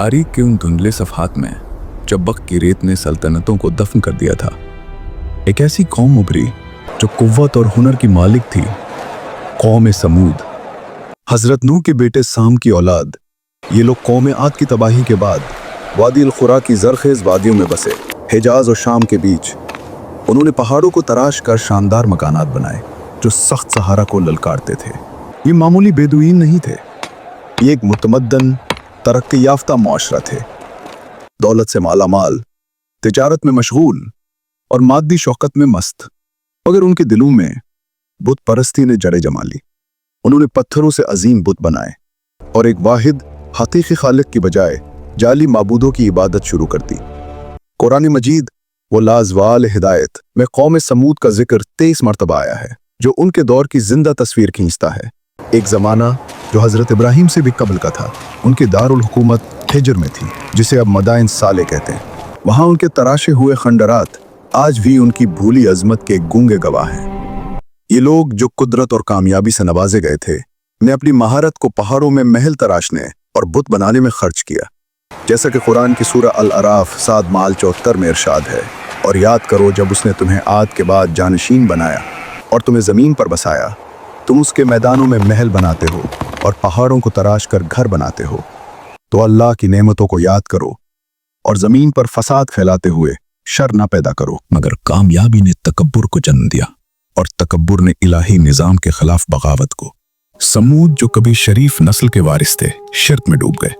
तारीख के उन धुंधले सफ़हात में चब्बक की रेत ने सल्तनतों को दफन कर दिया था। एक ऐसी कौम उभरी जो कुव्वत और हुनर की मालिक थी, कौम समूद। हजरत नूह के बेटे साम की औलाद। ये लोग कौम आद की तबाही के बाद वादी अल-खुरा की ज़रखेज़ वादियों में बसे, हिजाज और शाम के बीच। उन्होंने पहाड़ों को तराश कर शानदार मकानात बनाए जो सख्त सहारा को ललकारते थे। ये मामूली बेदुईन नहीं थे, ये एक मुतमद्दन तरक्की याफ्ता मुआशरा थे, दौलत से मालामाल, तिजारत में मशगूल और मादी शौकत में मस्त। मगर उनके दिलों में बुत परस्ती ने जड़ें जमा ली। उन्होंने पत्थरों से अजीम बुत बनाए और एक वाहिद हकीकी खालिक की बजाय जाली माबूदों की इबादत शुरू कर दी। कुरान मजीद वो लाजवाल हिदायत में कौम समूद का जिक्र 23 मरतबा आया है, जो उनके दौर की जिंदा तस्वीर खींचता है। एक ज़माना जो हज़रत इब्राहिम से भी कबल का था। उनकी दारुल हुकूमत हिजर में थी, जिसे अब मदाइन साले कहते हैं। वहाँ उनके तराशे हुए खंडरात आज भी उनकी भूली अजमत के गूंगे गवाह हैं। ये लोग जो कुदरत और कामयाबी से नवाजे गए थे, ने अपनी महारत को पहाड़ों में महल तराशने और बुत बनाने में खर्च किया। जैसा कि कुरान की सूरह अल-अराफ 7-74 में इरशाद है, और याद करो जब उसने तुम्हें आद के बाद जानशीन बनाया और तुम्हें ज़मीन पर बसाया। तुम उसके मैदानों में महल बनाते हो और पहाड़ों को तराश कर घर बनाते हो। तो अल्लाह की नेमतों को याद करो और ज़मीन पर फसाद फैलाते हुए शर न पैदा करो। मगर कामयाबी ने तकब्बुर को जन्म दिया और तकब्बुर ने इलाही निज़ाम के खिलाफ बगावत को। समूद जो कभी शरीफ नस्ल के वारिस थे, शिर्क में डूब गए।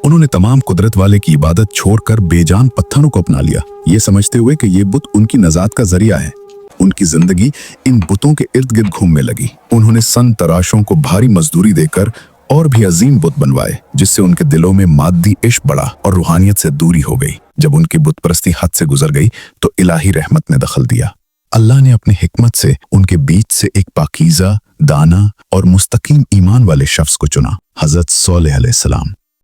उन्होंने तमाम कुदरत वाले की इबादत छोड़कर बेजान पत्थरों को अपना लिया, ये समझते हुए कि ये बुत उनकी नजात का जरिया है। उनकी जिंदगी इन बुतों के इर्द गिर्द घूमने लगी। उन्होंने सन तराशों को भारी मजदूरी देकर और भी अजीम बुत बनवाए, जिससे उनके दिलों में मादी इश्क बढ़ा और रूहानियत से दूरी हो गई। जब उनकी बुत परस्ती हद से गुजर गई तो इलाही रहमत ने दखल दिया। अल्लाह ने अपनी हिकमत से उनके बीच से एक पाकीज़ा, दाना और मुस्तकीम ईमान वाले शख्स को चुना, हजरत सोलेह अलैहिस्सलाम।